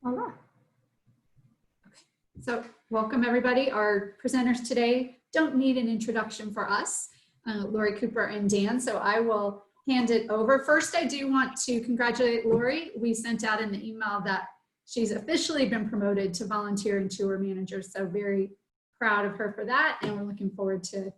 All right. Okay. So welcome everybody. Our presenters today don't need an introduction for us, Lory, Cooper, and Dan, so I will hand it over. First, I do want to congratulate Lory. We sent out in the email that she's officially been promoted to volunteer and tour manager, so very proud of her for that, and we're looking forward to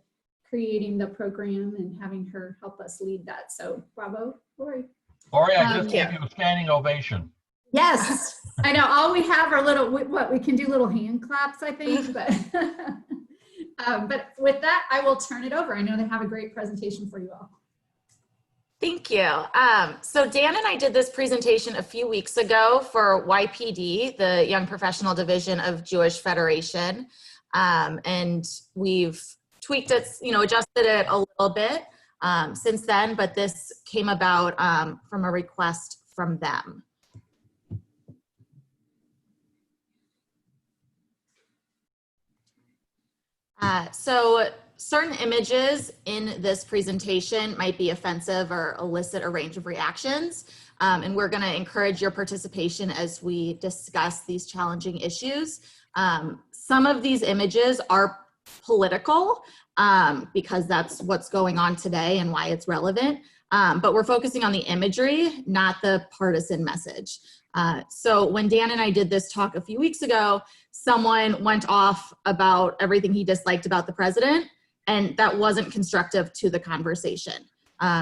creating the program and having her help us lead that. So bravo, Lory. Lory, I just gave you a standing ovation. Yes, I know. All we have are little, what, we can do little hand claps, I think, but, but with that, I will turn it over. I know they have a great presentation for you all. Thank you. So Dan and I did this presentation a few weeks ago for YPD, the Young Professional Division of Jewish Federation. And we've tweaked it, adjusted it a little bit since then, but this came about from a request from them. So certain images in this presentation might be offensive or elicit a range of reactions. And we're going to encourage your participation as we discuss these challenging issues. Some of these images are political because that's what's going on today and why it's relevant. But we're focusing on the imagery, not the partisan message. So when Dan and I did this talk a few weeks ago, someone went off about everything he disliked about the president, and that wasn't constructive to the conversation.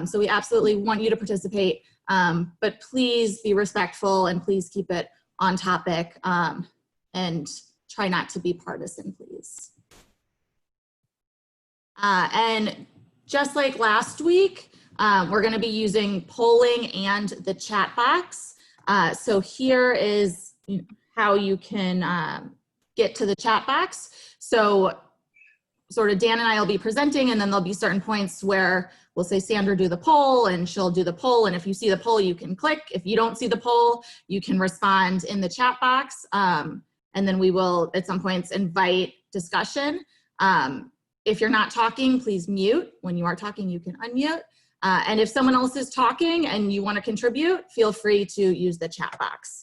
So we absolutely want you to participate, but please be respectful and please keep it on topic and try not to be partisan, please. And just like last week, we're going to be using polling and the chat box. So here is how you can get to the chat box. So sort of Dan and I will be presenting, and then there'll be certain points where we'll say, Sandra, do the poll, and she'll do the poll. And if you see the poll, you can click. If you don't see the poll, you can respond in the chat box. And then we will, at some points, invite discussion. If you're not talking, please mute. When you are talking, you can unmute. And if someone else is talking and you want to contribute, feel free to use the chat box.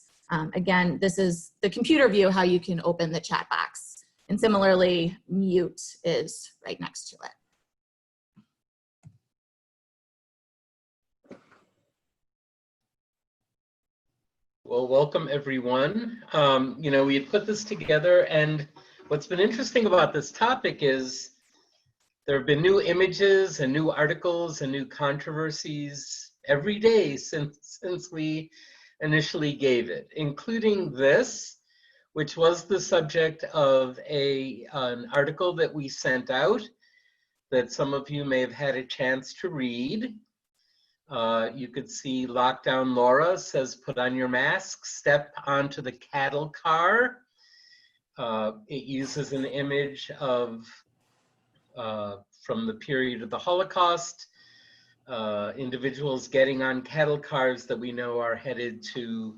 Again, this is the computer view, how you can open the chat box. And similarly, mute is right next to it. Well, welcome everyone. We had put this together, and what's been interesting about this topic is there have been new images and new articles and new controversies every day since we initially gave it, including this, which was the subject of an article that we sent out that some of you may have had a chance to read. You could see Lockdown Laura says, put on your mask, step onto the cattle car. It uses an image of from the period of the Holocaust, individuals getting on cattle cars that we know are headed to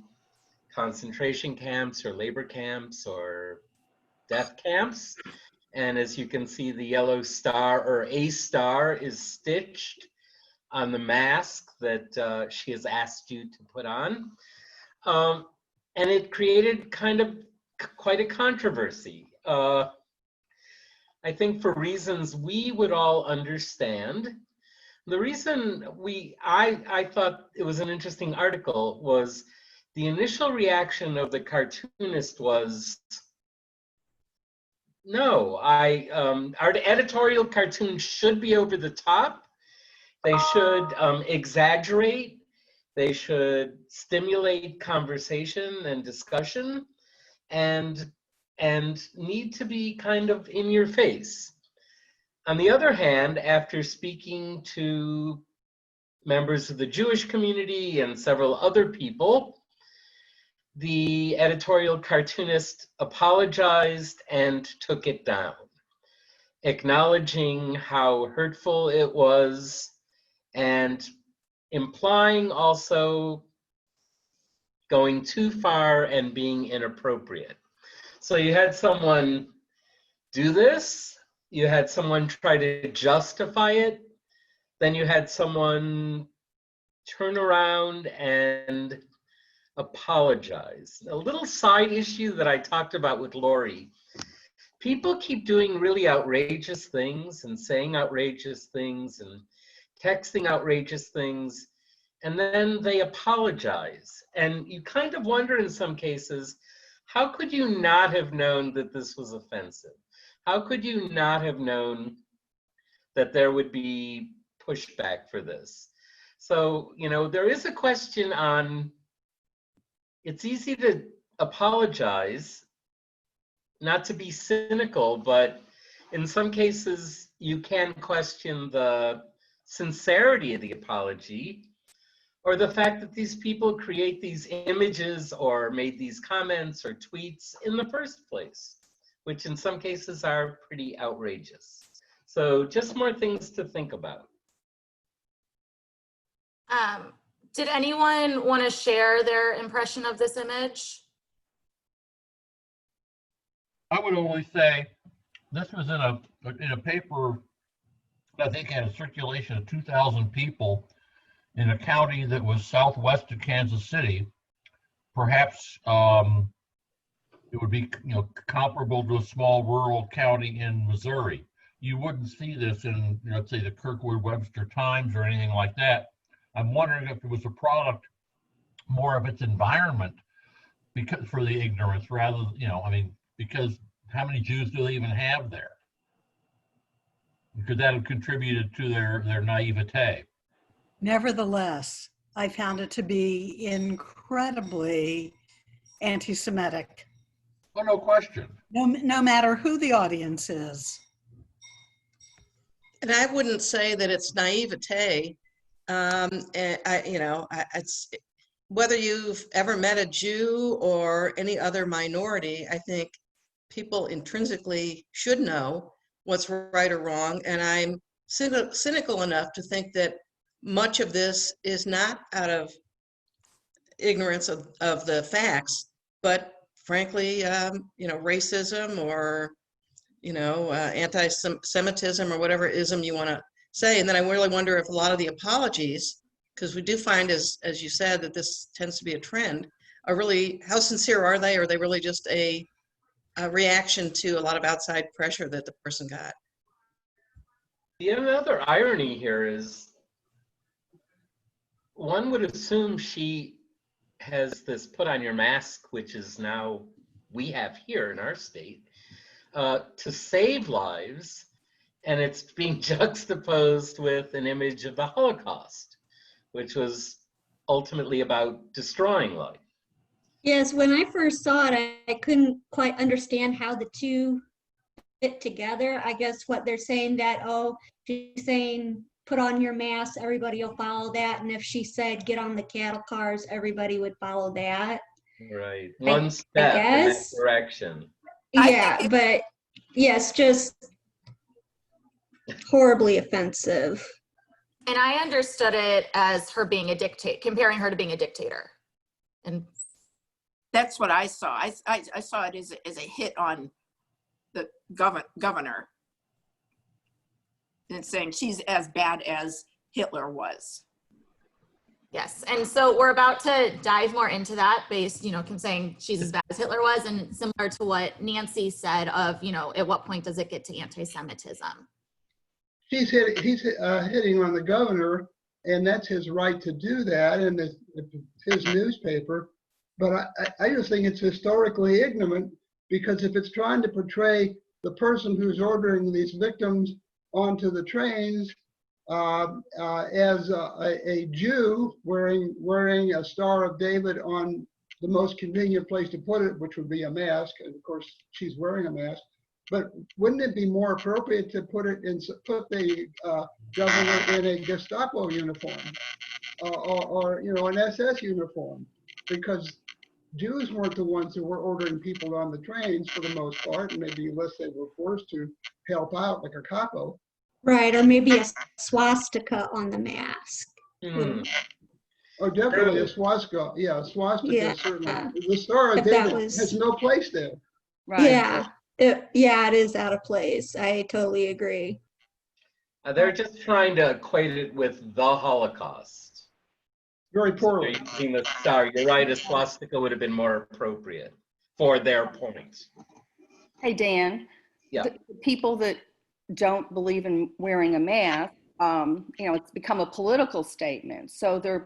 concentration camps or labor camps or death camps. And as you can see, the yellow star or a star is stitched on the mask that she has asked you to put on. And it created quite a controversy. I think for reasons we would all understand. The reason I thought it was an interesting article was the initial reaction of the cartoonist was, no, our editorial cartoons should be over the top. They should exaggerate. They should stimulate conversation and discussion, and need to be kind of in your face. On the other hand, after speaking to members of the Jewish community and several other people, the editorial cartoonist apologized and took it down, acknowledging how hurtful it was and implying also going too far and being inappropriate. So you had someone do this, you had someone try to justify it, then you had someone turn around and apologize. A little side issue that I talked about with Lory. People keep doing really outrageous things and saying outrageous things and texting outrageous things, and then they apologize. And you kind of wonder in some cases, how could you not have known that this was offensive? How could you not have known that there would be pushback for this? So, you know, there is a question on, it's easy to apologize, not to be cynical, but in some cases you can question the sincerity of the apology, or the fact that these people create these images or made these comments or tweets in the first place, which in some cases are pretty outrageous. So just more things to think about. Did anyone want to share their impression of this image? I would only say this was in a paper I think had a circulation of 2,000 people in a county that was southwest of Kansas City. Perhaps it would be, you know, comparable to a small rural county in Missouri. You wouldn't see this in, you know, let's say the Kirkwood Webster Times or anything like that. I'm wondering if it was a product more of its environment, because for the ignorance rather, you know, I mean, because how many Jews do they even have there? Could that have contributed to their naivete? Nevertheless, I found it to be incredibly anti-Semitic. Well, no question. No matter who the audience is. And I wouldn't say that it's naivete. It's whether you've ever met a Jew or any other minority, I think people intrinsically should know what's right or wrong. And I'm cynical enough to think that much of this is not out of ignorance of the facts, but frankly, racism or, anti-Semitism or whatever ism you want to say. And then I really wonder if a lot of the apologies, because we do find, as you said, that this tends to be a trend, are really, how sincere are they? Or are they really just a reaction to a lot of outside pressure that the person got? The other irony here is one would assume she has this put on your mask, which is now we have here in our state, to save lives, and it's being juxtaposed with an image of the Holocaust, which was ultimately about destroying life. Yes, when I first saw it, I couldn't quite understand how the two fit together. I guess what they're saying that, oh, she's saying put on your mask, everybody will follow that. And if she said get on the cattle cars, everybody would follow that. Right. One step in that direction. Yeah, but yes, just horribly offensive. And I understood it as her being a dictator, comparing her to being a dictator. And that's what I saw. I saw it as a hit on the governor, and saying she's as bad as Hitler was. yes, and so we're about to dive more into that based, saying she's as bad as Hitler was, and similar to what Nancy said of, at what point does it get to anti-Semitism? He's hitting on the governor, and that's his right to do that, and it's his newspaper. But I just think it's historically ignorant, because if it's trying to portray the person who's ordering these victims onto the trains as a Jew wearing a Star of David on the most convenient place to put it, which would be a mask, and of course she's wearing a mask. But wouldn't it be more appropriate to put the governor in a Gestapo uniform or an SS uniform? Because Jews weren't the ones who were ordering people on the trains for the most part, and maybe unless they were forced to help out like a capo. Right, or maybe a swastika on the mask. Oh, definitely a swastika. Yeah, a swastika, Yeah. certainly. The Star of David has no place there. Right. Yeah, it is out of place. I totally agree. They're just trying to equate it with the Holocaust. very They're poorly. using the star. You're right, a swastika would have been more appropriate for their point. Hey, Dan. Yeah. The people that don't believe in wearing a mask, you know, it's become a political statement. So they're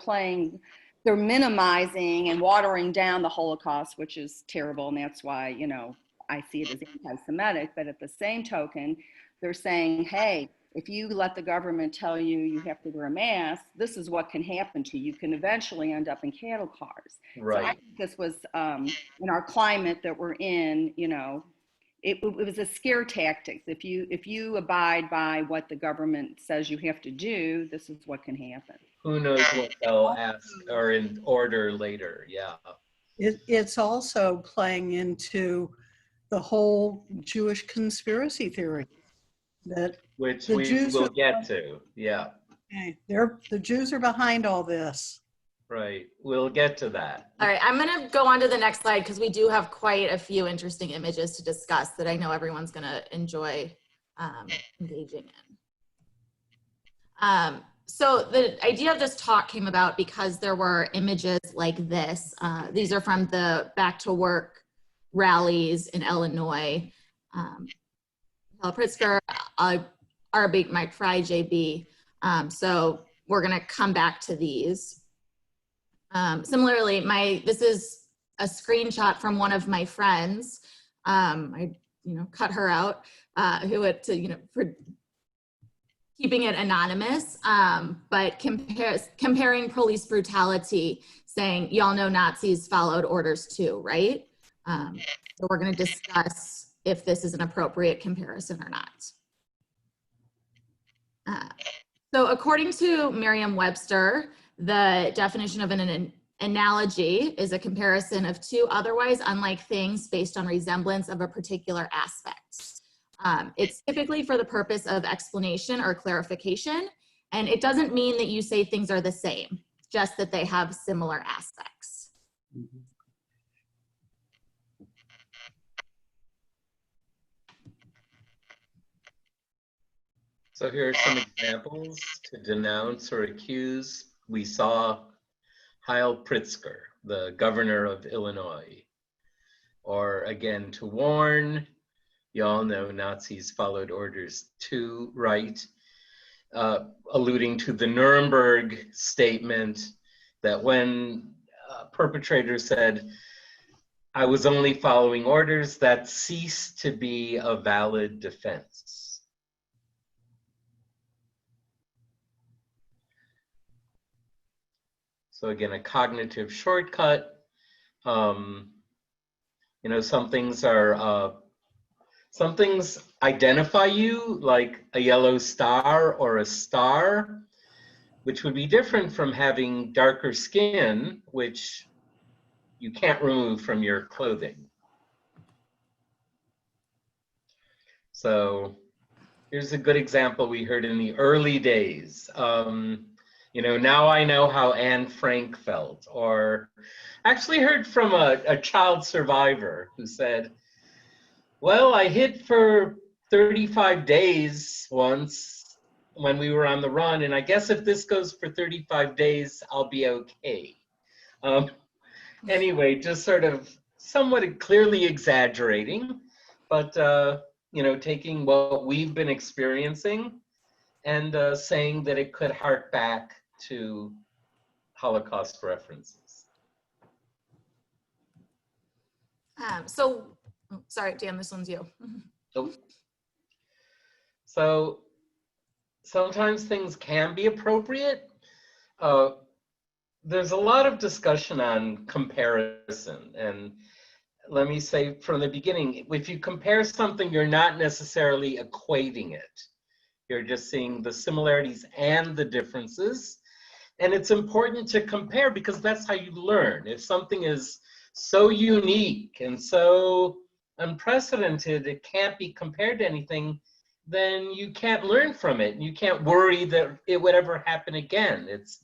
minimizing and watering down the Holocaust, which is terrible. And that's why, you know, I see it as anti-Semitic. But at the same token, they're saying, hey, if you let the government tell you you have to wear a mask, this is what can happen to you. You can eventually end up in cattle cars. So I Right. think this was, in our climate that we're in, you know, it was a scare tactic. If you abide by what the government says you have to do, this is what can happen. Who knows what they'll ask or in order later. Yeah. It's also playing into the whole Jewish conspiracy theory that Which the we Jews will are, get to. Yeah. the Jews are behind all this. Right. We'll get to that. All right, I'm going to go on to the next slide because we do have quite a few interesting images to discuss that I know everyone's going to enjoy engaging in. So the idea of this talk came about because there were images like this. These are from the Back to Work rallies in Illinois. Heil Pritzker, Arbeit Macht Frei, JB. So we're going to come back to these. Similarly, this is a screenshot from one of my friends. I, cut her out, who had to, for keeping it anonymous, but comparing police brutality, saying, y'all know Nazis followed orders too, right? So we're going to discuss if this is an appropriate comparison or not. So according to Merriam-Webster, the definition of an analogy is a comparison of two otherwise unlike things based on resemblance of a particular aspect. It's typically for the purpose of explanation or clarification, and it doesn't mean that you say things are the same, just that they have similar aspects. Mm-hmm. So here are some examples to denounce or accuse. We saw Heil Pritzker, the governor of Illinois. Or again, to warn, you all know Nazis followed orders too, right? Alluding to the Nuremberg statement that when perpetrators said, I was only following orders, that ceased to be a valid defense. So again, a cognitive shortcut. Some things identify you, like a yellow star or a star, which would be different from having darker skin, which you can't remove from your clothing. So here's a good example we heard in the early days. Now I know how Anne Frank felt, or actually heard from a child survivor who said, well, I hid for 35 days once when we were on the run, and I guess if this goes for 35 days, I'll be okay. Anyway, just sort of somewhat clearly exaggerating, but taking what we've been experiencing and saying that it could hark back to Holocaust references. Sorry, Dan, this one's you. Nope. So sometimes things can be appropriate. There's a lot of discussion on comparison. And let me say from the beginning, if you compare something, you're not necessarily equating it. You're just seeing the similarities and the differences. And it's important to compare because that's how you learn. If something is so unique and so unprecedented, it can't be compared to anything, then you can't learn from it. You can't worry that it would ever happen again. It's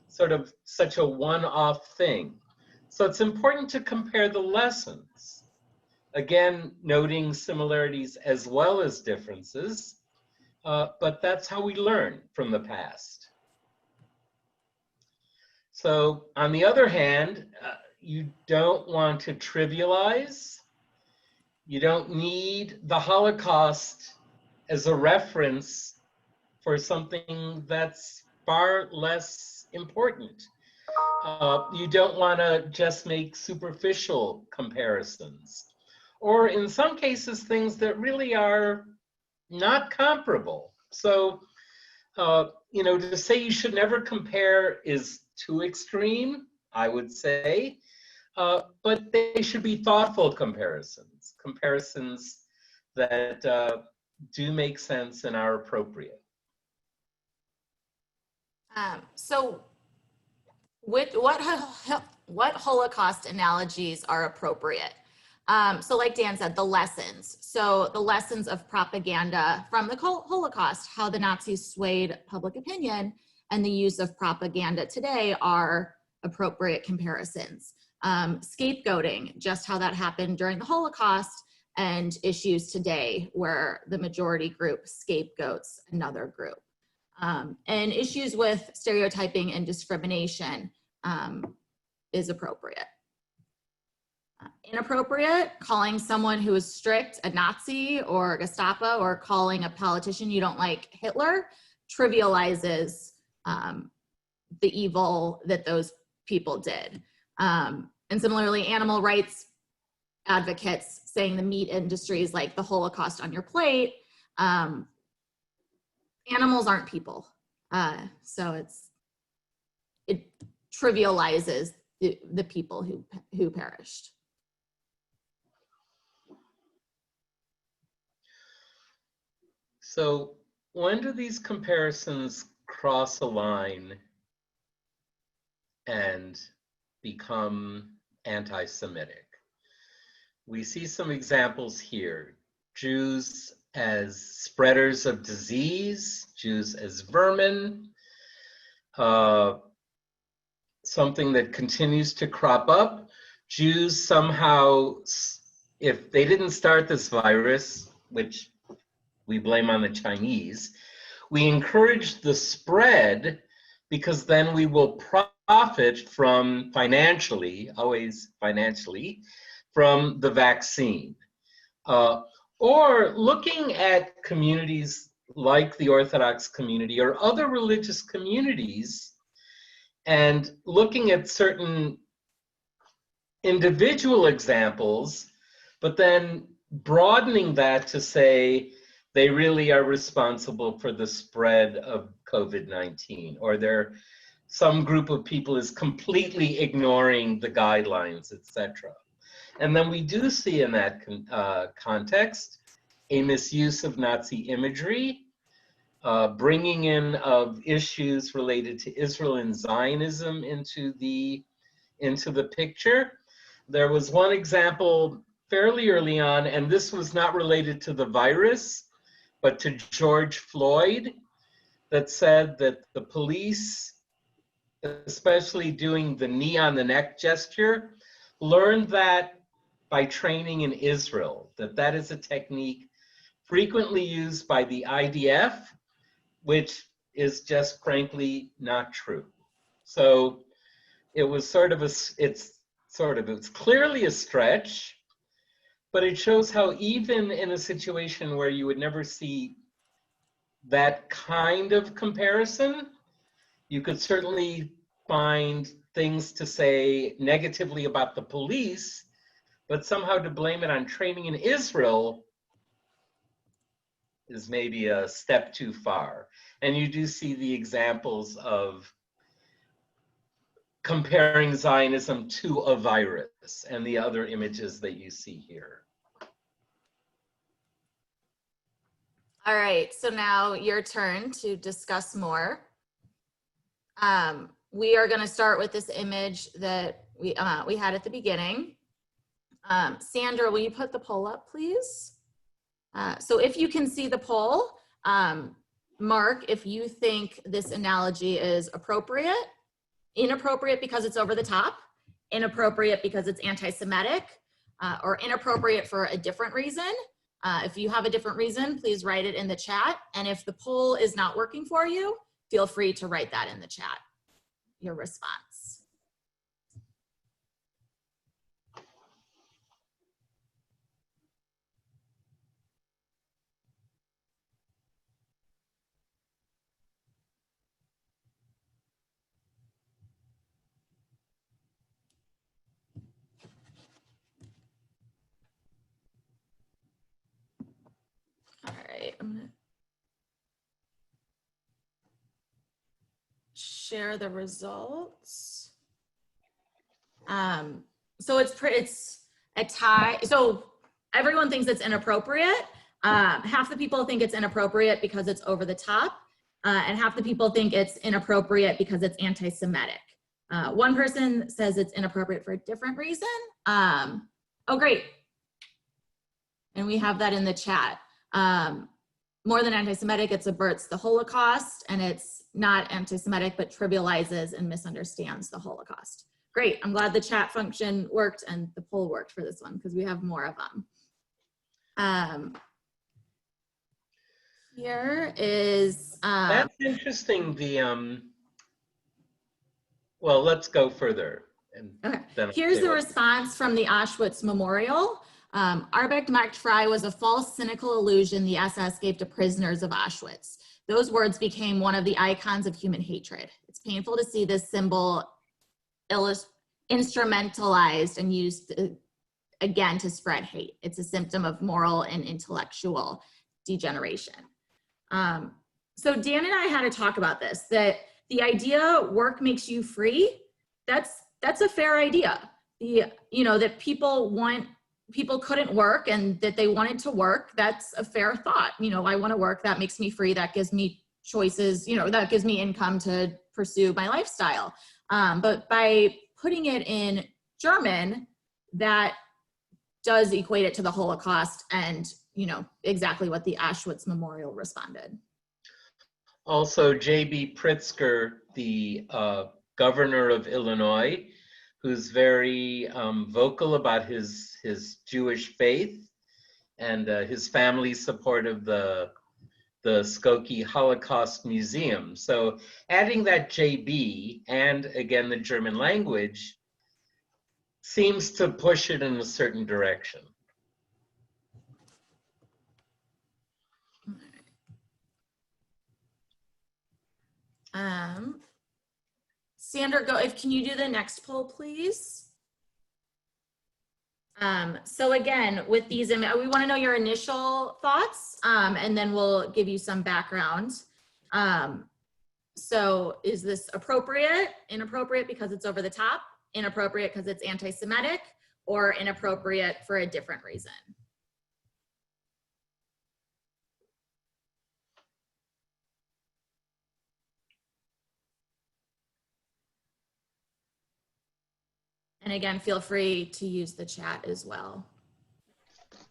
sort of such a one-off thing. So it's important to compare the lessons. Again, noting similarities as well as differences, but that's how we learn from the past. So on the other hand, you don't want to trivialize. You don't need the Holocaust as a reference for something that's far less important. You don't want to just make superficial comparisons, or in some cases, things that really are not comparable. So, you know, to say you should never compare is too extreme, I would say, but they should be thoughtful comparisons, comparisons that do make sense and are appropriate. So what Holocaust analogies are appropriate? So like Dan said, the lessons. So the lessons of propaganda from the Holocaust, how the Nazis swayed public opinion, and the use of propaganda today are appropriate comparisons. Scapegoating, just how that happened during the Holocaust, and issues today where the majority group scapegoats another group. And issues with stereotyping and discrimination is appropriate. Inappropriate, calling someone who is strict a Nazi or Gestapo, or calling a politician you don't like Hitler, trivializes the evil that those people did. And similarly, animal rights advocates saying the meat industry is like the Holocaust on your plate. Animals aren't people. So it trivializes the people who perished. So when do these comparisons cross a line and become anti-Semitic? We see some examples here. Jews as spreaders of disease, Jews as vermin, something that continues to crop up. Jews somehow, if they didn't start this virus, which we blame on the Chinese, we encourage the spread because then we will profit from financially, always financially, from the vaccine. Or looking at communities like the Orthodox community or other religious communities and looking at certain individual examples, but then broadening that to say they really are responsible for the spread of COVID-19, or some group of people is completely ignoring the guidelines, etc. And then we do see in that context a misuse of Nazi imagery, bringing in of issues related to Israel and Zionism into the picture. There was one example fairly early on, and this was not related to the virus, but to George Floyd, that said that the police, especially doing the knee on the neck gesture, learned that by training in Israel, that is a technique frequently used by the IDF, which is just frankly not true. So it was it's clearly a stretch, but it shows how even in a situation where you would never see that kind of comparison, you could certainly find things to say negatively about the police, but somehow to blame it on training in Israel is maybe a step too far. And you do see the examples of comparing Zionism to a virus and the other images that you see here. All right, so now your turn to discuss more. We are going to start with this image that we had at the beginning. Sandra, will you put the poll up, please? So if you can see the poll, mark if you think this analogy is appropriate, inappropriate because it's over the top, inappropriate because it's anti-Semitic, or inappropriate for a different reason. If you have a different reason, please write it in the chat. And if the poll is not working for you, feel free to write that in the chat, your response. share the results. So it's a tie. So everyone thinks it's inappropriate. Half the people think it's inappropriate because it's over the top, and half the people think it's inappropriate because it's anti-Semitic. One person says it's inappropriate for a different reason. Oh, great. And we have that in the chat. More than anti-Semitic, it subverts the Holocaust, and it's not anti-Semitic, but trivializes and misunderstands the Holocaust. Great, I'm glad the chat function worked and the poll worked for this one because we have more of them. Here is... That's interesting, well, let's go further. And okay. then I'll Here's say the what- response from the Auschwitz Memorial. Arbeit Macht Frei was a false, cynical illusion the SS gave to prisoners of Auschwitz. Those words became one of the icons of human hatred. It's painful to see this symbol instrumentalized and used again to spread hate. It's a symptom of moral and intellectual degeneration. So Dan and I had to talk about this, that the idea work makes you free, that's a fair idea. That people couldn't work and that they wanted to work, that's a fair thought. I want to work, that makes me free, that gives me choices, that gives me income to pursue my lifestyle. But by putting it in German, that does equate it to the Holocaust and, exactly what the Auschwitz Memorial responded. Also, J.B. Pritzker, the governor of Illinois, who's very vocal about his Jewish faith and his family's support of the Skokie Holocaust Museum. So adding that JB and again the German language seems to push it in a certain direction. Sandra, can you do the next poll, please? So again, with these, we want to know your initial thoughts, and then we'll give you some background. So is this appropriate, inappropriate because it's over the top, inappropriate because it's anti-Semitic, or inappropriate for a different reason? And again, feel free to use the chat as well. Okay.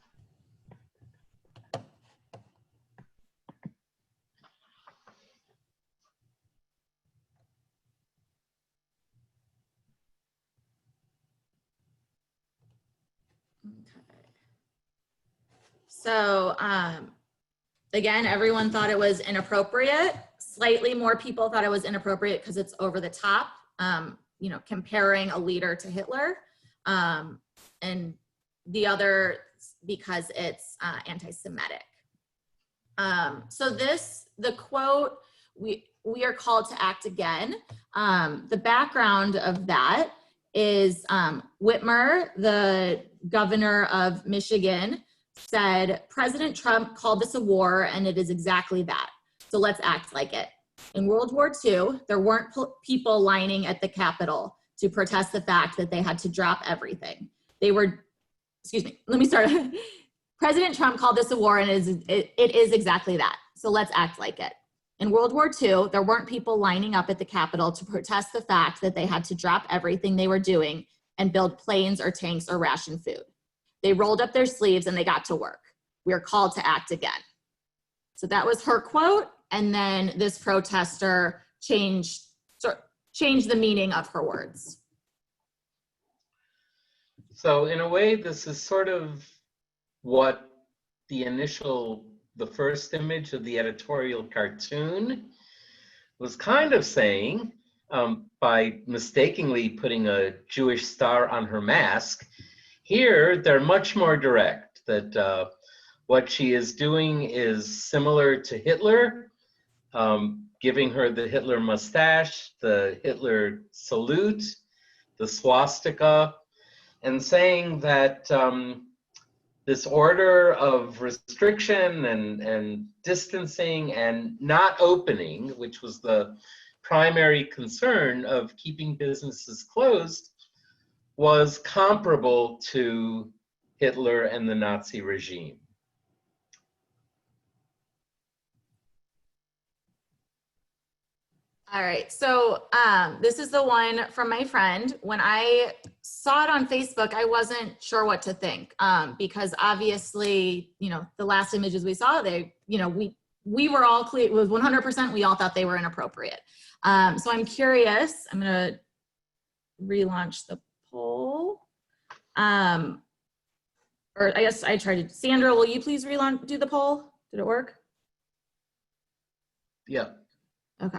So again, everyone thought it was inappropriate. Slightly more people thought it was inappropriate because it's over the top. Comparing a leader to Hitler, and the other because it's anti-Semitic. So the quote, we are called to act again. The background of that is Whitmer, the governor of Michigan, said, President Trump called this a war and it is exactly that. So let's act like it. In World War II, there weren't people lining at the Capitol to protest the fact that they had to drop everything. President Trump called this a war and it is exactly that. So let's act like it. In World War II, there weren't people lining up at the Capitol to protest the fact that they had to drop everything they were doing and build planes or tanks or ration food. They rolled up their sleeves and they got to work. We are called to act again. So that was her quote. And then this protester changed the meaning of her words. So in a way, this is sort of what the first image of the editorial cartoon was kind of saying, by mistakenly putting a Jewish star on her mask. Here, they're much more direct, that what she is doing is similar to Hitler, giving her the Hitler mustache, the Hitler salute, the swastika, and saying that this order of restriction and distancing and not opening, which was the primary concern of keeping businesses closed was comparable to Hitler and the Nazi regime. All right, so this is the one from my friend. When I saw it on Facebook, I wasn't sure what to think because obviously, you know, the last images we saw, they, you know, we were all clear, it was 100%, we all thought they were inappropriate. So I'm curious, I'm gonna relaunch the poll. Or I guess I tried to, Sandra, will you please do the poll? Did it work? Yeah. Okay.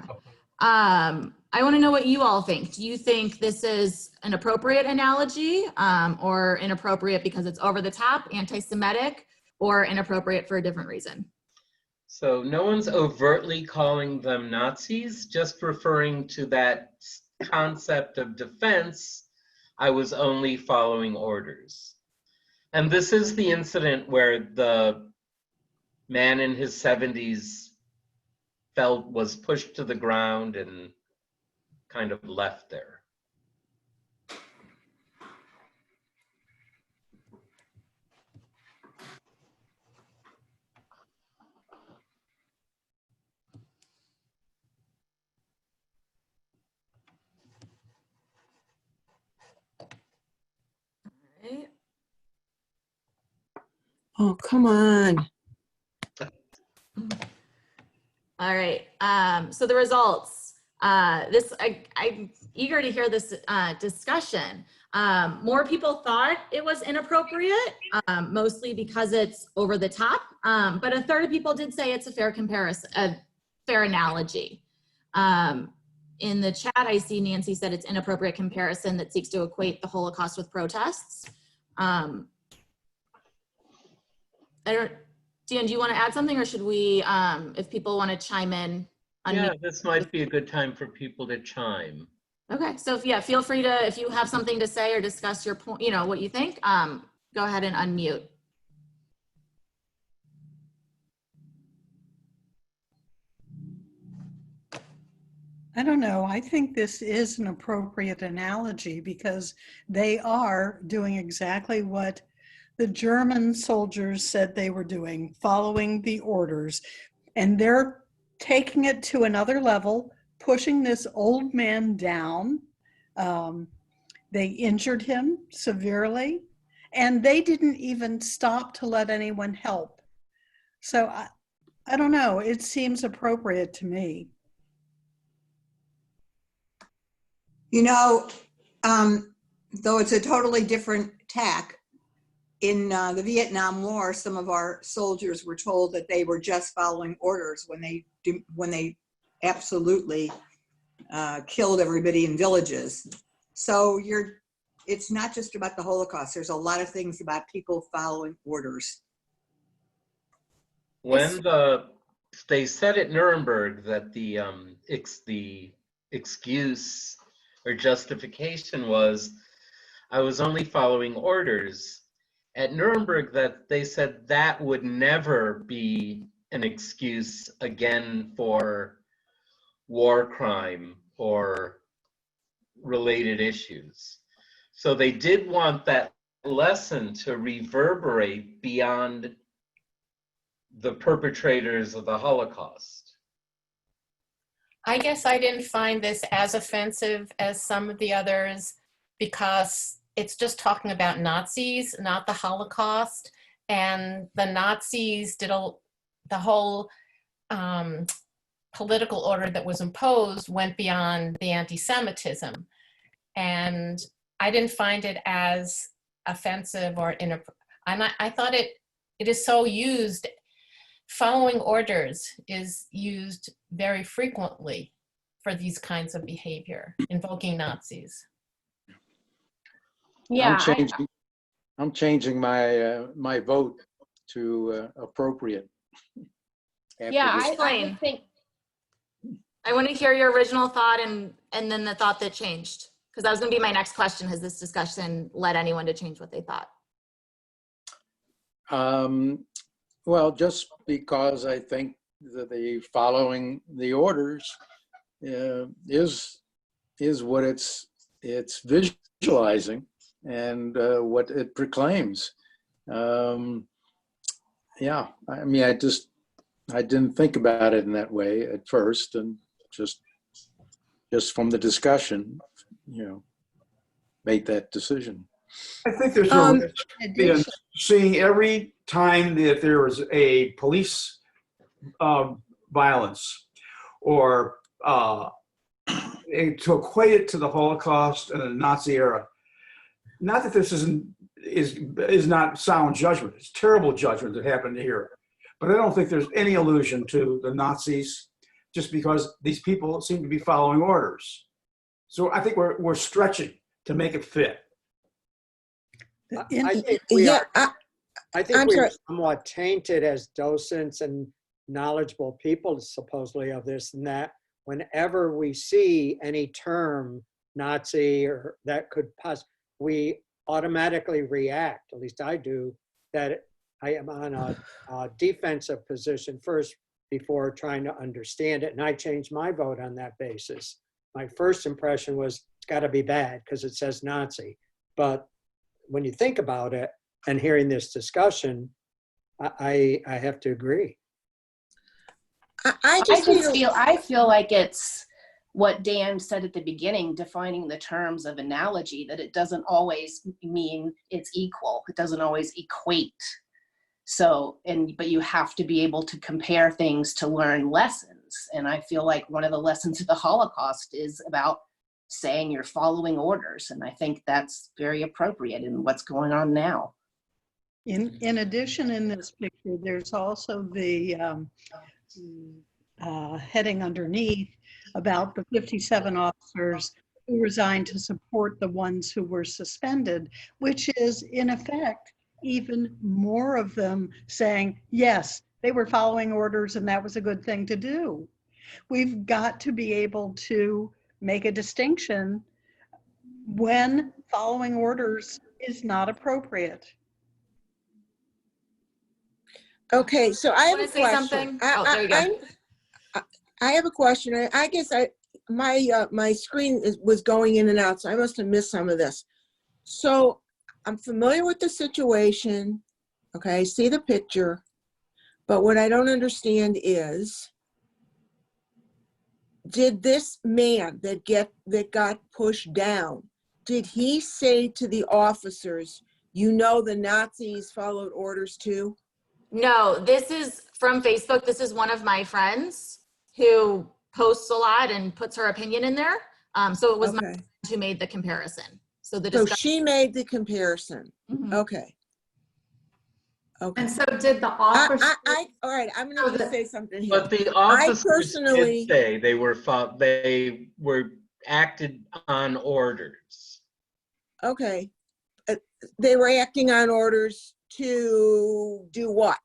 I want to know what you all think. Do you think this is an appropriate analogy or inappropriate because it's over the top, anti-Semitic, or inappropriate for a different reason? So no one's overtly calling them Nazis, just referring to that concept of defense. I was only following orders. And this is the incident where the man in his 70s was pushed to the ground and kind of left there. Right. Oh, come on. All right, so the results. I'm eager to hear this discussion. More people thought it was inappropriate, mostly because it's over the top, but a third of people did say it's a fair comparison, a fair analogy. In the chat, I see Nancy said it's inappropriate comparison that seeks to equate the Holocaust with protests. Dan, do you want to add something, or should we, if people want to chime in? Yeah, this might be a good time for people to chime. Okay, so feel free to, if you have something to say or discuss your point, you know, what you think, go ahead and unmute. I don't know. I think this is an appropriate analogy because they are doing exactly what the German soldiers said they were doing, following the orders. And they're taking it to another level, pushing this old man down. They injured him severely, and they didn't even stop to let anyone help. So I don't know. It seems appropriate to me. You know, though it's a totally different tack, in the Vietnam War, some of our soldiers were told that they were just following orders when they absolutely killed everybody in villages. So it's not just about the Holocaust. There's a lot of things about people following orders. When they said at Nuremberg that the excuse or justification was, I was only following orders. At Nuremberg, that they said that would never be an excuse again for war crime or related issues. So they did want that lesson to reverberate beyond the perpetrators of the Holocaust. I guess I didn't find this as offensive as some of the others because it's just talking about Nazis, not the Holocaust. And the Nazis did the whole political order that was imposed went beyond the anti-Semitism. And I didn't find it as offensive or inappropriate. And I thought it is so used. Following orders is used very frequently for these kinds of behavior, invoking Nazis. Yeah, I'm changing my my vote to appropriate. I think I want to hear your original thought and then the thought that changed, because that was going to be my next question. Has this discussion led anyone to change what they thought? Well, just because I think that the following the orders is what it's visualizing and what it proclaims. Yeah, I mean, I didn't think about it in that way at first, and just from the discussion, made that decision. I think there's a risk in seeing every time that there is a police violence or to equate it to the Holocaust and the Nazi era. Not that this is not sound judgment. It's terrible judgment that happened here. But I don't think there's any allusion to the Nazis just because these people seem to be following orders. So I think we're stretching to make it fit. I think we are somewhat tainted as docents and knowledgeable people, supposedly, of this and that. Whenever we see any term Nazi or that could possibly, we automatically react, at least I do, that I am on a defensive position first before trying to understand it. And I changed my vote on that basis. My first impression was it's got to be bad because it says Nazi. But when you think about it and hearing this discussion, I have to agree. I feel like it's what Dan said at the beginning, defining the terms of analogy, that it doesn't always mean it's equal. It doesn't always equate. So, but you have to be able to compare things to learn lessons. And I feel like one of the lessons of the Holocaust is about saying you're following orders. And I think that's very appropriate in what's going on now. In addition, in this picture, there's also the heading underneath about the 57 officers who resigned to support the ones who were suspended, which is in effect even more of them saying, yes, they were following orders and that was a good thing to do. We've got to be able to make a distinction when following orders is not appropriate. Okay, so I have a Something? question. There you go. I have a question. I guess my screen was going in and out, so I must have missed some of this. So I'm familiar with the situation. Okay, I see the picture, but what I don't understand is, did this man that got pushed down, did he say to the officers, the Nazis followed orders too? No, this is from Facebook. This is one of my friends who posts a lot and puts her opinion in there. So it was my friend who made the comparison. So she made the comparison. Mm-hmm. Okay. And so did the officers? All right, I'm going to say something here. But the officers did say they were acted on orders. Okay. They were acting on orders to do what?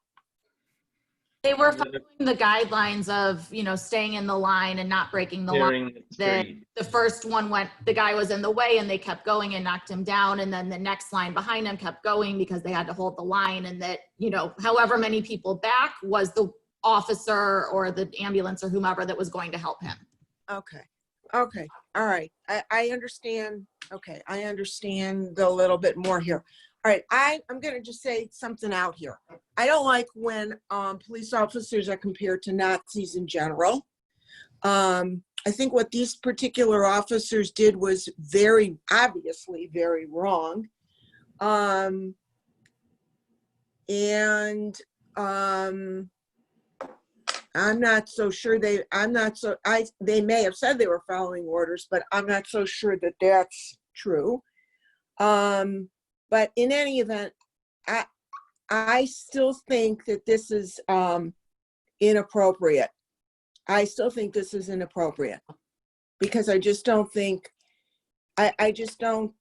They were following the guidelines of, staying in the line and not breaking the line. The first one the guy was in the way and they kept going and knocked him down. And then the next line behind him kept going because they had to hold the line, and that, however many people back was the officer or the ambulance or whomever that was going to help him. Okay. All right. I understand. Okay. I understand a little bit more here. All right, I'm going to just say something out here. I don't like when police officers are compared to Nazis in general. I think what these particular officers did was very obviously very wrong. And I'm not so sure they may have said they were following orders, but I'm not so sure that that's true. But in any event, I still think that this is inappropriate. I still think this is inappropriate because I just don't think, I just don't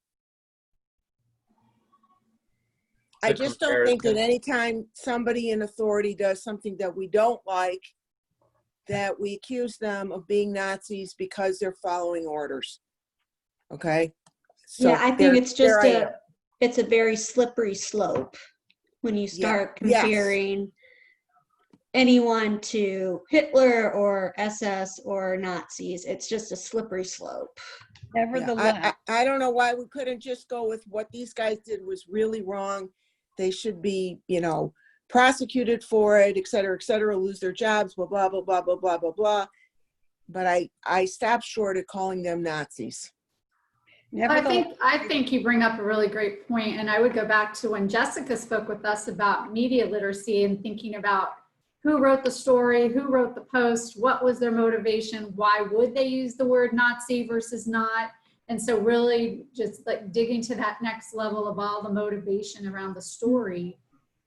think that anytime somebody in authority does something that we don't like, that we accuse them of being Nazis because they're following orders. Okay? So yeah, I think it's just it's a very slippery slope when you start comparing anyone to Hitler or SS or Nazis. It's just a slippery slope. Nevertheless, I don't know why we couldn't just go with what these guys did was really wrong. They should be, prosecuted for it, et cetera, lose their jobs, blah, blah, blah, blah, blah, blah, blah, blah. But I stopped short of calling them Nazis. I think you bring up a really great point, and I would go back to when Jessica spoke with us about media literacy and thinking about who wrote the story, who wrote the post, what was their motivation, why would they use the word Nazi versus not, and so really just like digging to that next level of all the motivation around the story.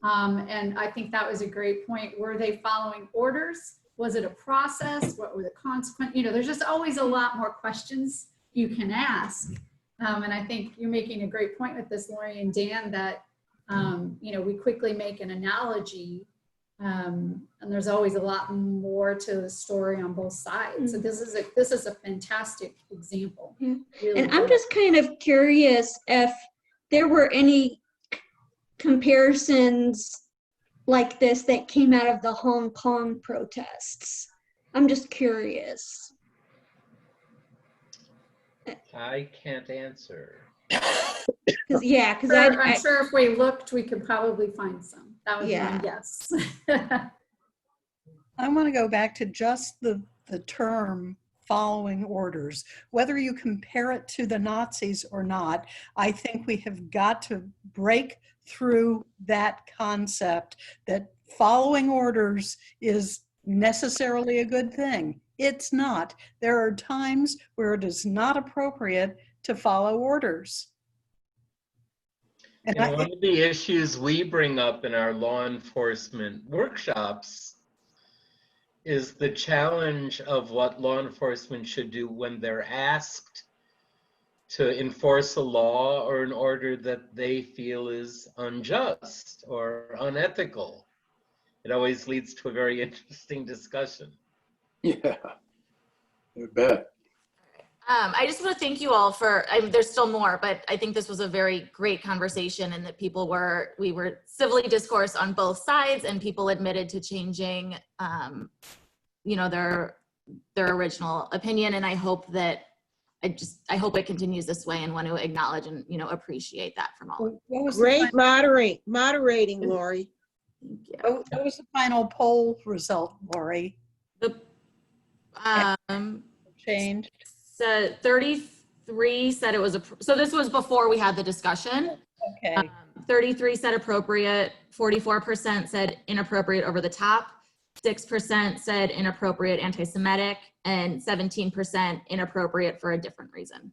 And I think that was a great point. Were they following orders? Was it a process? What were the consequences? There's just always a lot more questions you can ask. And I think you're making a great point with this, Lory and Dan, that, we quickly make an analogy, and there's always a lot more to the story on both sides. So this is a fantastic example. Really. And I'm just kind of curious if there were any comparisons like this that came out of the Hong Kong protests. I'm just curious. I can't answer. I'm sure if we looked, we could probably find some. That would be my guess. I want to go back to just the term following orders. Whether you compare it to the Nazis or not, I think we have got to break through that concept that following orders is necessarily a good thing. It's not. There are times where it is not appropriate to follow orders. And one of the issues we bring up in our law enforcement workshops is the challenge of what law enforcement should do when they're asked to enforce a law or an order that they feel is unjust or unethical. It always leads to a very interesting discussion. Yeah, I bet. I just want to thank you all for, there's still more, but I think this was a very great conversation, and that we were civilly discourse on both sides, and people admitted to changing, their original opinion. And I hope that, I hope it continues this way, and want to acknowledge and, appreciate that from all. Great moderating, Lory. What was the final poll result, Lory? Changed. So 33 said it was, so this was before we had the discussion. Okay. 33 said appropriate, 44% said inappropriate over the top, 6% said inappropriate anti-Semitic, and 17% inappropriate for a different reason.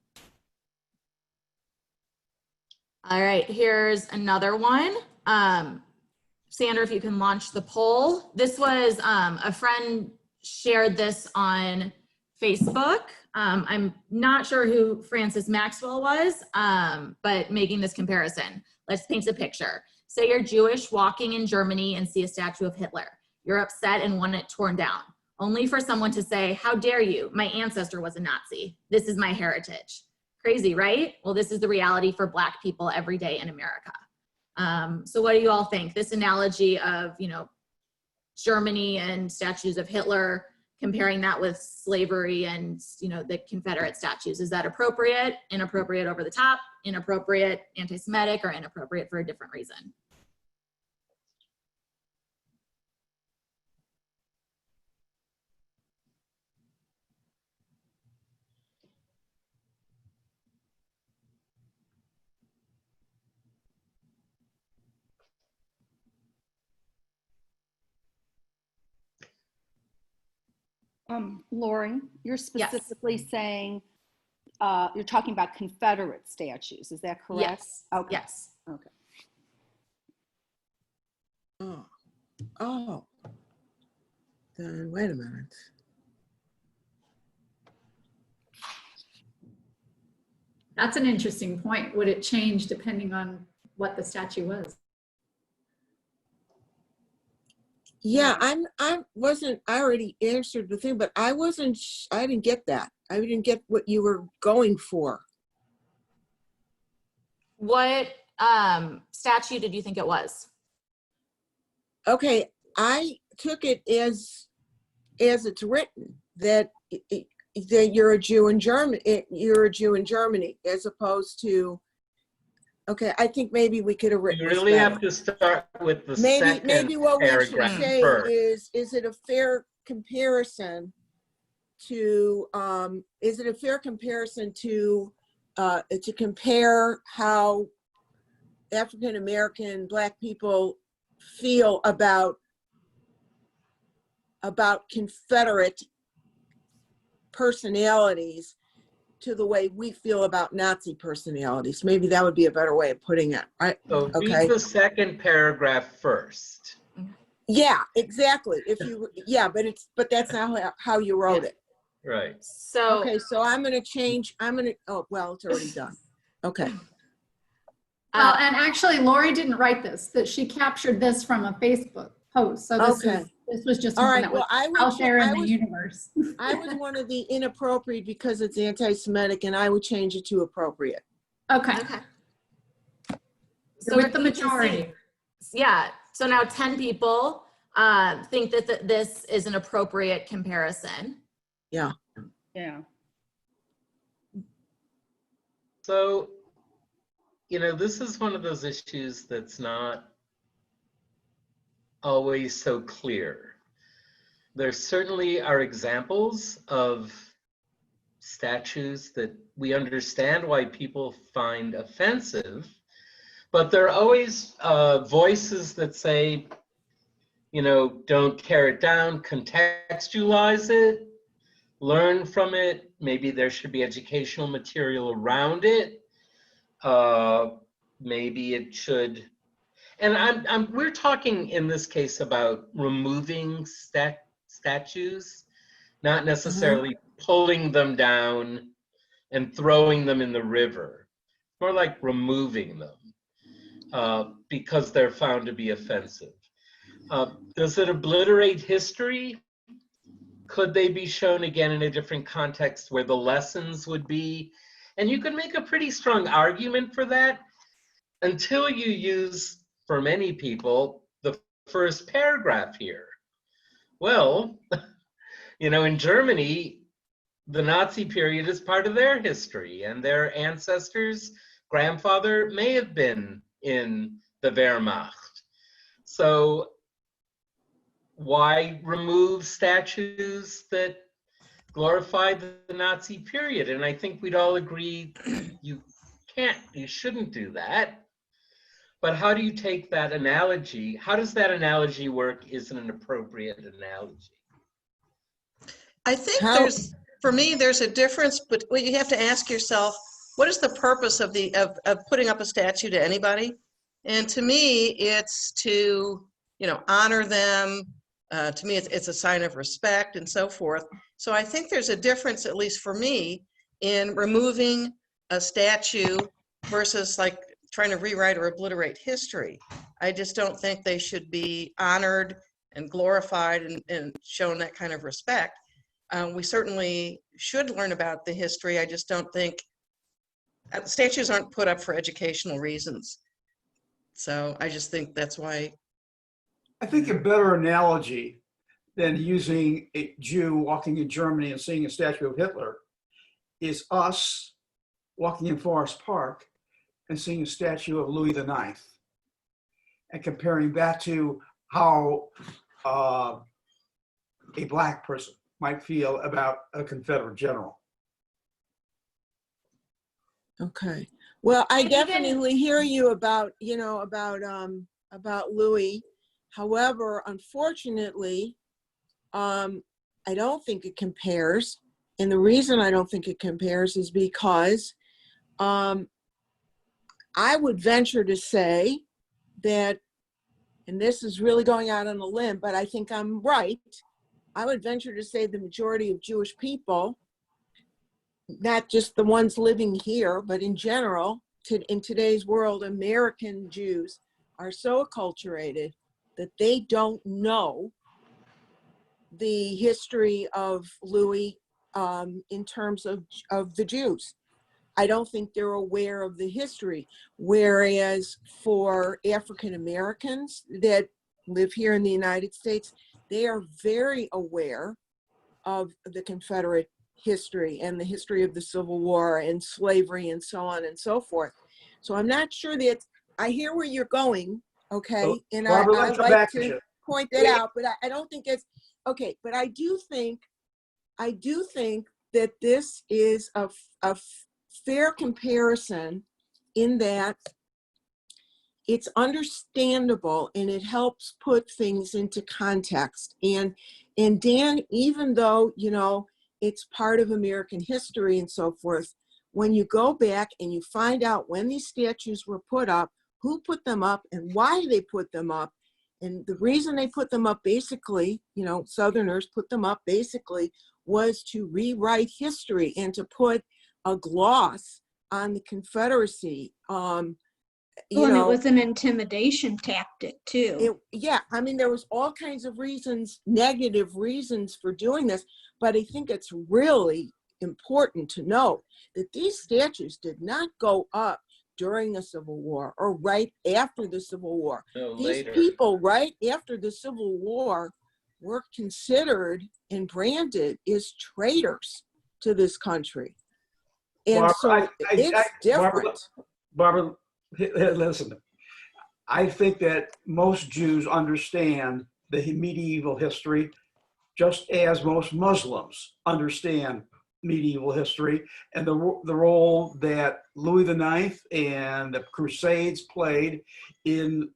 All right, here's another one. Sandra, if you can launch the poll. This was, a friend shared this on Facebook. I'm not sure who Francis Maxwell was, but making this comparison. Let's paint a picture. Say you're Jewish, walking in Germany and see a statue of Hitler. You're upset and want it torn down, only for someone to say, "How dare you? My ancestor was a Nazi. This is my heritage." Crazy, right? Well, this is the reality for Black people every day in America. So what do you all think? This analogy of, Germany and statues of Hitler, comparing that with slavery and, the Confederate statues. Is that appropriate, inappropriate over the top, inappropriate, anti-Semitic, or inappropriate for a different reason? Lory, you're specifically saying, you're talking about Confederate statues, is that correct? Yes. Okay. Yes. Okay. Oh. Then wait a minute. That's an interesting point. Would it change depending on what the statue was? Yeah, I already answered the thing, but I didn't get that. I didn't get what you were going for. What statue did you think it was? Okay, I took it as it's written, that that you're a Jew in Germany, as opposed to, okay, I think maybe we could have written You this really better. have to start with the second Maybe what we should paragraph say first. is it a fair comparison to, to compare how African American Black people feel about Confederate personalities to the way we feel about Nazi personalities. Maybe that would be a better way of putting it, right? So Okay. read the second paragraph first. Yeah, exactly. But that's not how you wrote it. Right. So okay, so oh, well, it's already done. Okay. Well, and actually Lory didn't write this, that she captured this from a Facebook post. So this was just All one right. that Well, was out there in the universe. I was one of the inappropriate because it's anti-Semitic, and I would change it to appropriate. Okay. So with the majority. Yeah. So now 10 people think that this is an appropriate comparison. Yeah. Yeah. So, this is one of those issues that's not always so clear. There certainly are examples of statues that we understand why people find offensive, but there are always voices that say, don't tear it down, contextualize it, learn from it. Maybe there should be educational material around it. Maybe it should, and we're talking in this case about removing statues, not necessarily pulling them down and throwing them in the river. More like removing them because they're found to be offensive. Does it obliterate history? Could they be shown again in a different context where the lessons would be? And you can make a pretty strong argument for that until you use, for many people, the first paragraph here. Well, in Germany, the Nazi period is part of their history, and their ancestors' grandfather may have been in the Wehrmacht. So why remove statues that glorify the Nazi period? And I think we'd all agree you shouldn't do that. But how do you take that analogy? How does that analogy work? Isn't an appropriate analogy? I think for me, there's a difference, but you have to ask yourself, what is the purpose of putting up a statue to anybody? And to me, it's to, honor them. To me, it's a sign of respect and so forth. So I think there's a difference, at least for me, in removing a statue versus like trying to rewrite or obliterate history. I just don't think they should be honored and glorified and shown that kind of respect. We certainly should learn about the history. I just don't think statues aren't put up for educational reasons. So I just think that's why. I think a better analogy than using a Jew walking in Germany and seeing a statue of Hitler is us walking in Forest Park and seeing a statue of Louis IX and comparing that to how a Black person might feel about a Confederate general. Okay. Well, I definitely hear you about Louis. However, unfortunately, I don't think it compares. And the reason I don't think it compares is because I would venture to say that, and this is really going out on a limb, but I think I'm right. I would venture to say the majority of Jewish people, not just the ones living here, but in general, in today's world, American Jews are so acculturated that they don't know the history of Louis in terms of the Jews. I don't think they're aware of the history. Whereas for African Americans that live here in the United States, they are very aware of the Confederate history and the history of the Civil War and slavery and so on and so forth. So I'm not sure that, I hear where you're going, okay? So, And Barbara, I let's come like back to to you. point that out, but I don't think it's, okay, but I do think that this is a fair comparison in that it's understandable and it helps put things into context. And Dan, even though, you know, it's part of American history and so forth, when you go back and you find out when these statues were put up, who put them up and why they put them up, and the reason they put them up basically, you know, Southerners put them up basically was to rewrite history and to put a gloss on the Confederacy. You and know, it was an intimidation tactic too. Yeah, I mean, there was all kinds of reasons, negative reasons for doing this, but I think it's really important to note that these statues did not go up during the Civil War or right after the Civil War. No, These later. people right after the Civil War were considered and branded as traitors to this country. And Barbara, so it's different. Barbara, listen, I think that most Jews understand the medieval history just as most Muslims understand medieval history and the role that Louis IX and the Crusades played in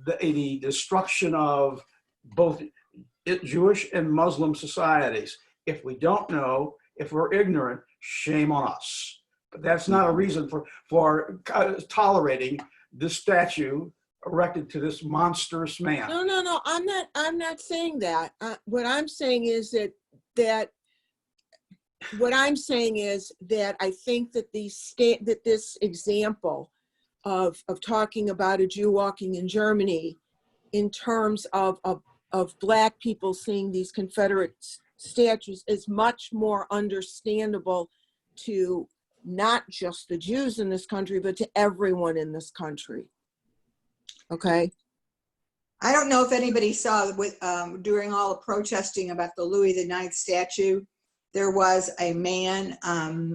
the destruction of both Jewish and Muslim societies. If we don't know, if we're ignorant, shame on us. But that's not a reason for tolerating this statue erected to this monstrous man. No, I'm not saying that. What I'm saying is that I think that this example of talking about a Jew walking in Germany in terms of Black people seeing these Confederate statues is much more understandable to not just the Jews in this country, but to everyone in this country. Okay. I don't know if anybody saw during all the protesting about the Louis IX statue, there was a man,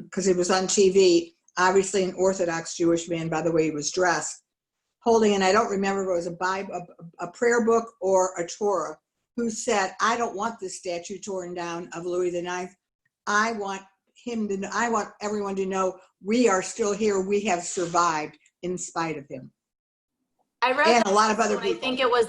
because it was on TV, obviously an Orthodox Jewish man by the way he was dressed, holding, and I don't remember if it was a Bible, a prayer book or a Torah, who said, I don't want this statue torn down of Louis IX. I want everyone to know we are still here. We have survived in spite of him. I read and a lot of other people. I think it was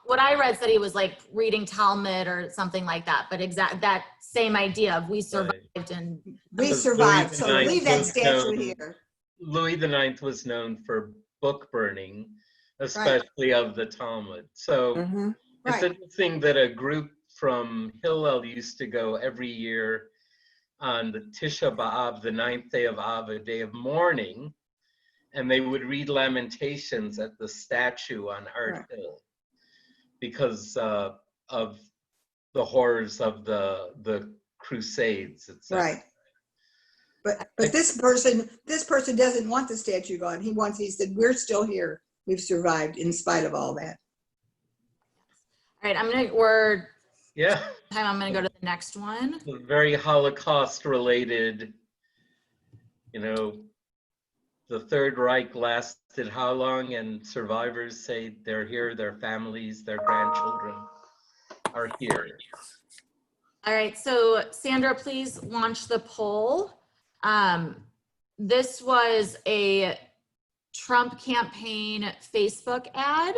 what I read said he was like reading Talmud or something like that, but that same idea of we survived and we survived. So leave that statue here. Louis IX was known for book burning, especially of the Talmud. So it's interesting that a group from Hillel used to go every year on the Tisha B'Av, the 9th day of Av, a day of mourning, and they would read Lamentations at the statue on Art Hill because of the horrors of the Crusades, etc. Right. But this person doesn't want the statue gone. He said, we're still here. We've survived in spite of all that. All right, I'm gonna go to the next one. Very Holocaust related, you know, the Third Reich lasted how long, and survivors say they're here, their families, their grandchildren are here. All right, so Sandra, please launch the poll. This was a Trump campaign Facebook ad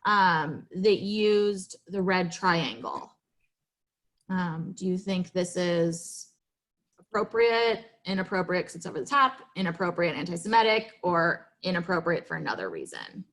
that used the red triangle. Do you think this is appropriate, inappropriate because it's over the top, inappropriate, anti-Semitic, or inappropriate for another reason?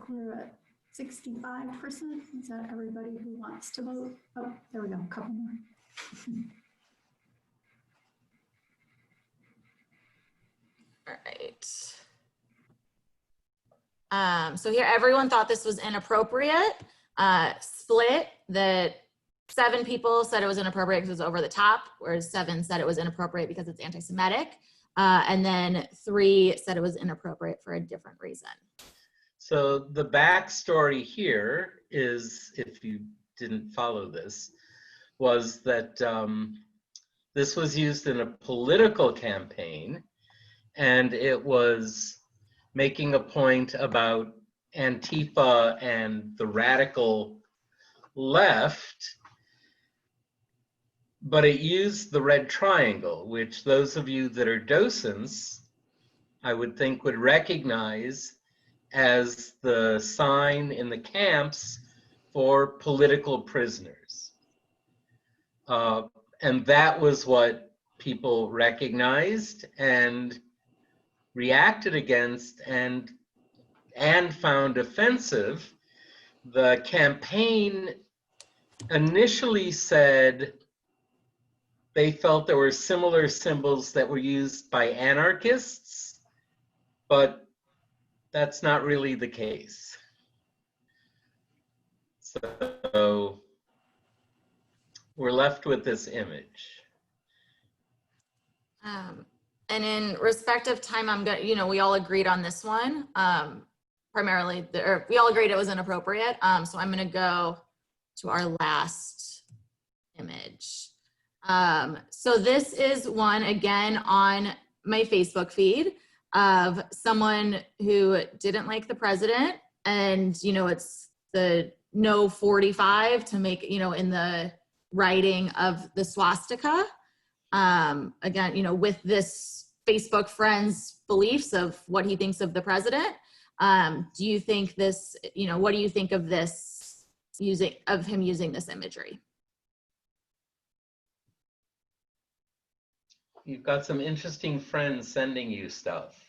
we're at 65%. Is that everybody who wants to vote? Oh, there we go, a couple more. All right. So here, everyone thought this was inappropriate. Split that 7 people said it was inappropriate because it was over the top, whereas 7 said it was inappropriate because it's anti-Semitic. And then 3 said it was inappropriate for a different reason. So the backstory here is, if you didn't follow this, was that this was used in a political campaign, and it was making a point about Antifa and the radical left, but it used the red triangle, which those of you that are docents, I would think, would recognize as the sign in the camps for political prisoners. And that was what people recognized and reacted against and found offensive. The campaign initially said they felt there were similar symbols that were used by anarchists, but that's not really the case. So we're left with this image. And in respect of time, I'm going to, we all agreed on this one. Primarily, we all agreed it was inappropriate. So I'm going to go to our last image. So this is one, again, on my Facebook feed of someone who didn't like the president. And, it's the no 45 to make, in the writing of the swastika. Again, with this Facebook friend's beliefs of what he thinks of the president. Do you think this, what do you think of this of him using this imagery? You've got some interesting friends sending you stuff.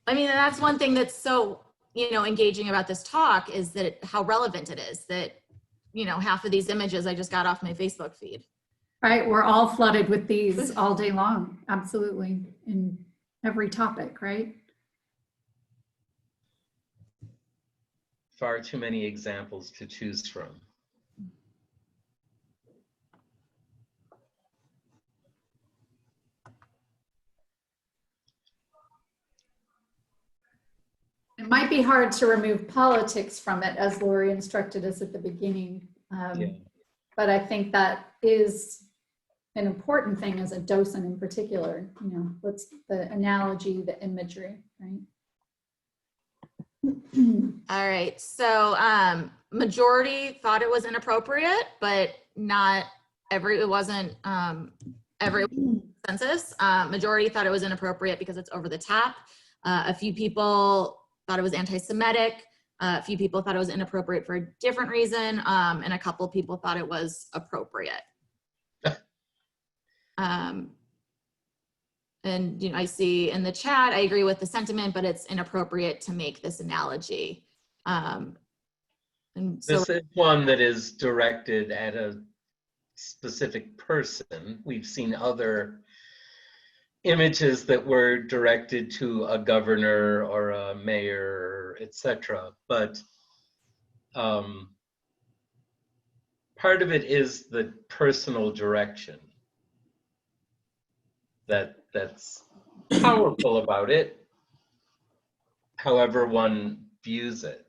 I mean, that's one thing that's so, engaging about this talk is that how relevant it is that, half of these images I just got off my Facebook feed. Right, we're all flooded with these all day long, absolutely, in every topic, right? Far too many examples to choose from. It might be hard to remove politics from it, as Lory instructed us at the beginning. But I think that is an important thing as a docent in particular, what's the analogy, the imagery, right? All right, so majority thought it was inappropriate, but not it wasn't every consensus. Majority thought it was inappropriate because it's over the top. A few people thought it was anti-Semitic. A few people thought it was inappropriate for a different reason, and a couple people thought it was appropriate. And I see in the chat, I agree with the sentiment, but it's inappropriate to make this analogy. And so, this is one that is directed at a specific person. We've seen other images that were directed to a governor or a mayor, etc. But part of it is the personal direction that's powerful about it, however one views it.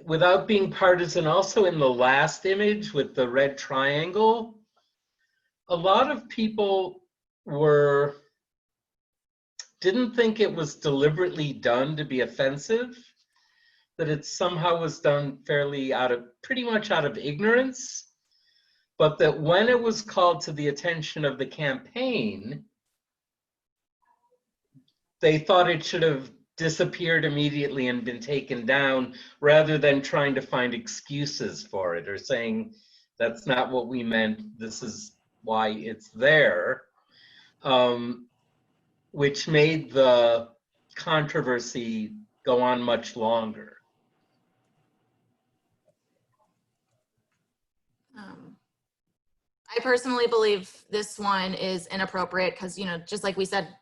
Without being partisan, also in the last image with the red triangle, a lot of people didn't think it was deliberately done to be offensive, that it somehow was done fairly pretty much out of ignorance, but that when it was called to the attention of the campaign, they thought it should have disappeared immediately and been taken down, rather than trying to find excuses for it or saying, That's not what we meant. This is why it's there, which made the controversy go on much longer. I personally believe this one is inappropriate because, you know, just like we said,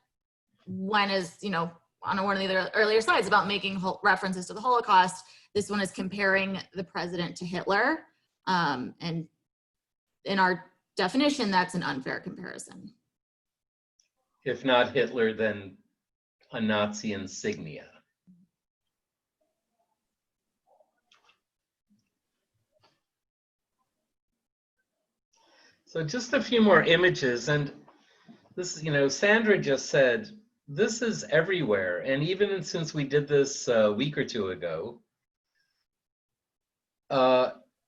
one is, you know, on one of the earlier slides about making references to the Holocaust, this one is comparing the president to Hitler. And in our definition, that's an unfair comparison. If not Hitler, then a Nazi insignia. So just a few more images, and this is, you know, Sandra just said, this is everywhere. And even since we did this a week or two ago,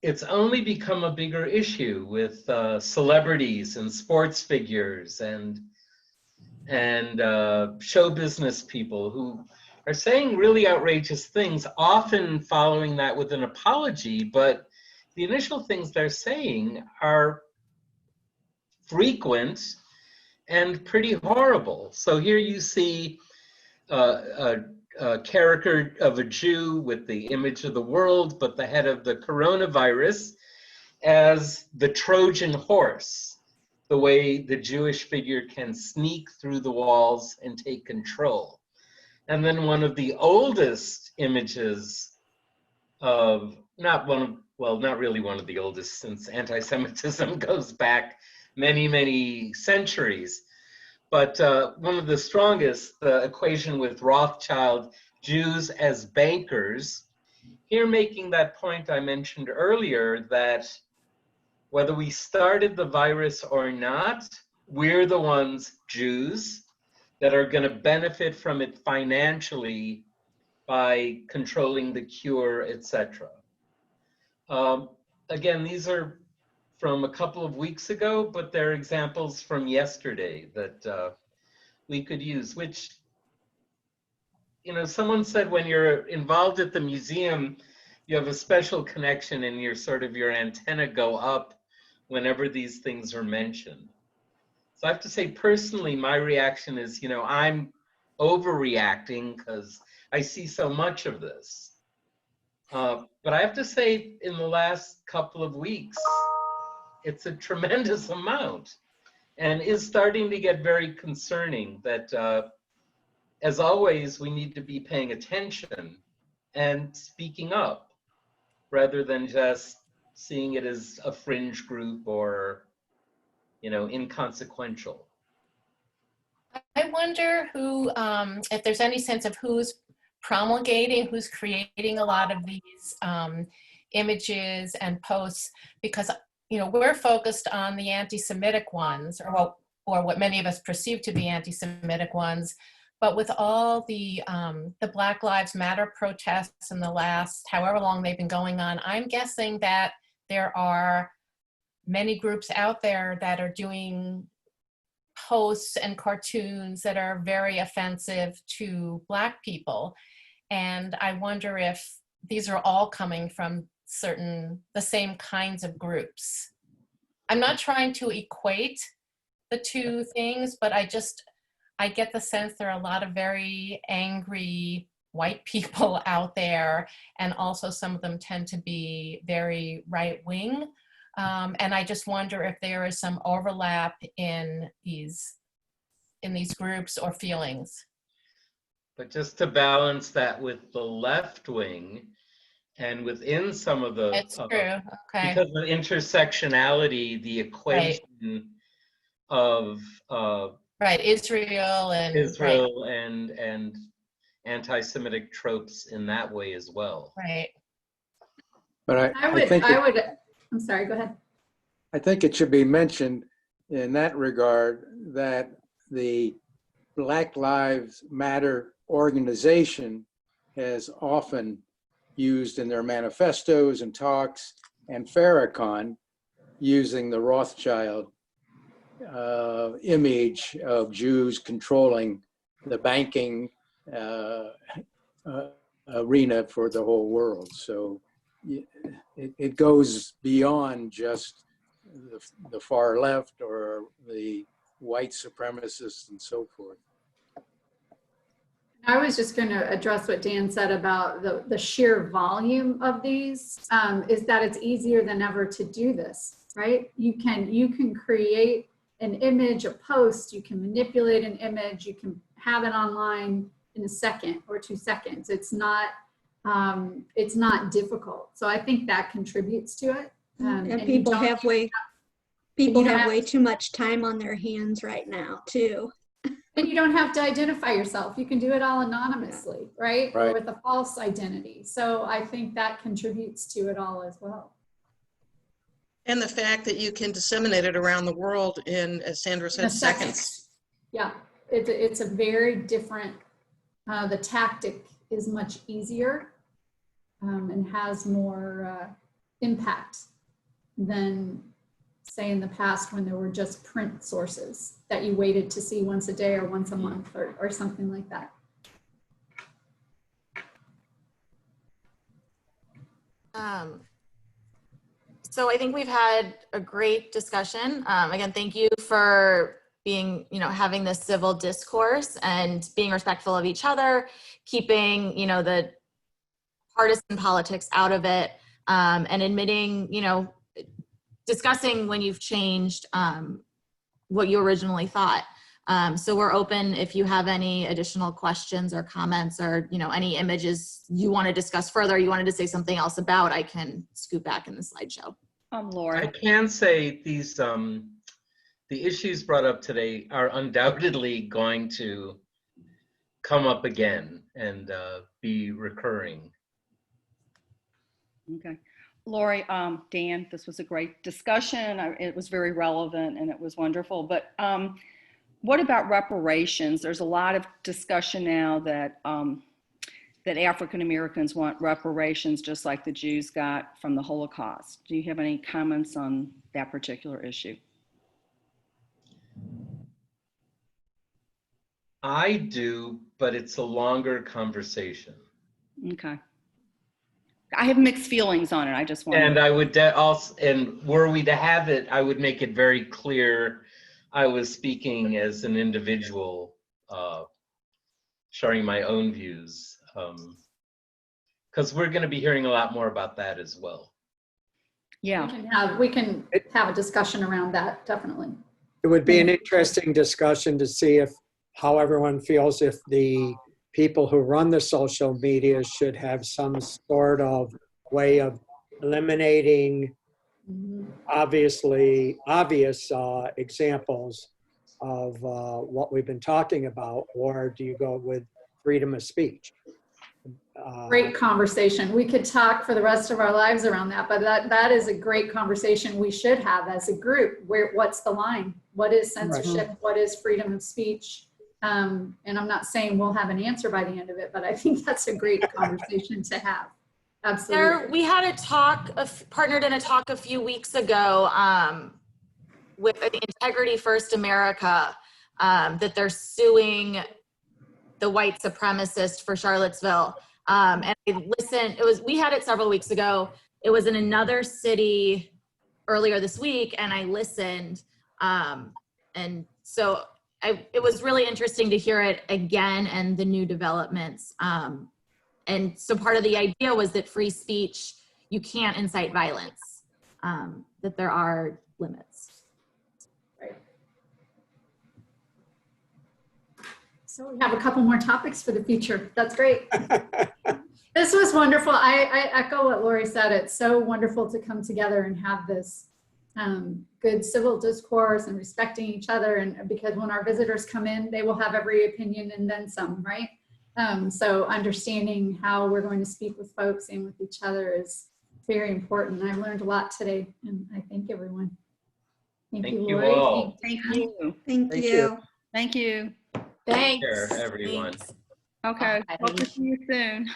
it's only become a bigger issue with celebrities and sports figures and show business people who are saying really outrageous things, often following that with an apology, but the initial things they're saying are frequent and pretty horrible. So here you see a caricature of a Jew with the image of the world, but the head of the coronavirus as the Trojan horse, the way the Jewish figure can sneak through the walls and take control. And then one of the oldest images of, not really one of the oldest, since anti-Semitism goes back many, many centuries. But one of the strongest, the equation with Rothschild, Jews as bankers, here making that point I mentioned earlier, that whether we started the virus or not, we're the ones, Jews, that are going to benefit from it financially by controlling the cure, etc. Again, these are from a couple of weeks ago, but they're examples from yesterday that we could use, which, you know, someone said when you're involved at the museum, you have a special connection and your antenna go up whenever these things are mentioned. So I have to say, personally, my reaction is, you know, I'm overreacting because I see so much of this. But I have to say, in the last couple of weeks, it's a tremendous amount and is starting to get very concerning that, as always, we need to be paying attention and speaking up rather than just seeing it as a fringe group or, you know, inconsequential. I wonder who, if there's any sense of who's promulgating, who's creating a lot of these images and posts, because, you know, we're focused on the anti-Semitic ones, or what many of us perceive to be anti-Semitic ones. But with all the Black Lives Matter protests in the last however long they've been going on, I'm guessing that there are many groups out there that are doing posts and cartoons that are very offensive to Black people. And I wonder if these are all coming from the same kinds of groups. I'm not trying to equate the two things, but I get the sense there are a lot of very angry white people out there, and also some of them tend to be very right-wing. And I just wonder if there is some overlap in these groups or feelings. But just to balance that with the left wing, and within some of the, it's true. Okay. because of intersectionality, the equation of right, Israel and anti-Semitic tropes in that way as well. Right. But I'm sorry, go ahead. I think it should be mentioned in that regard that the Black Lives Matter organization has often used in their manifestos and talks, and Farrakhan using the Rothschild image of Jews controlling the banking arena for the whole world. So it goes beyond just the far left or the white supremacists and so forth. I was just going to address what Dan said about the sheer volume of these, is that it's easier than ever to do this, right? You can create an image, a post, you can manipulate an image, you can have it online in a second or 2 seconds. It's not difficult. So I think that contributes to it. And people have way too much time on their hands right now too. And you don't have to identify yourself. You can do it all anonymously, right? Or with a false identity. So I think that contributes to it all as well. And the fact that you can disseminate it around the world in, as Sandra said, seconds. Yeah, it's a very different, the tactic is much easier and has more impact than, say, in the past when there were just print sources that you waited to see once a day or once a month or something like that. So I think we've had a great discussion. Again, thank you for being, having this civil discourse and being respectful of each other, keeping, the partisan politics out of it, and admitting, discussing when you've changed what you originally thought. So we're open if you have any additional questions or comments or, any images you want to discuss further, you wanted to say something else about, I can scoot back in the slideshow. Lory. I can say these, the issues brought up today are undoubtedly going to come up again and be recurring. Okay. Lory, Dan, this was a great discussion. It was very relevant and it was wonderful. But what about reparations? There's a lot of discussion now that that African Americans want reparations just like the Jews got from the Holocaust. Do you have any comments on that particular issue? I do, but it's a longer conversation. Okay. I have mixed feelings on it. I just want. And I would also, and were we to have it, I would make it very clear I was speaking as an individual, sharing my own views, because we're going to be hearing a lot more about that as well. Yeah, we can have a discussion around that, definitely. It would be an interesting discussion to see how everyone feels if the people who run the social media should have some sort of way of eliminating obvious examples of what we've been talking about, or do you go with freedom of speech? Great conversation. We could talk for the rest of our lives around that, but that is a great conversation we should have as a group. What's the line? What is censorship? Right. What is freedom of speech? And I'm not saying we'll have an answer by the end of it, but I think that's a great conversation to have. Absolutely. We had a talk, partnered in a talk a few weeks ago with Integrity First America, that they're suing the white supremacist for Charlottesville. And I listened, we had it several weeks ago. It was in another city earlier this week, and I listened. And so it was really interesting to hear it again and the new developments. And so part of the idea was that free speech, you can't incite violence, that there are limits. Right. So we have a couple more topics for the future. That's great. This was wonderful. I echo what Lory said. It's so wonderful to come together and have this good civil discourse and respecting each other. And because when our visitors come in, they will have every opinion and then some, right? So understanding how we're going to speak with folks and with each other is very important. I've learned a lot today, and I thank everyone. Thank you, Lory. all. Thank you. Thank you. Thank you. Thanks. Take care, everyone. Okay. Hope to see you soon.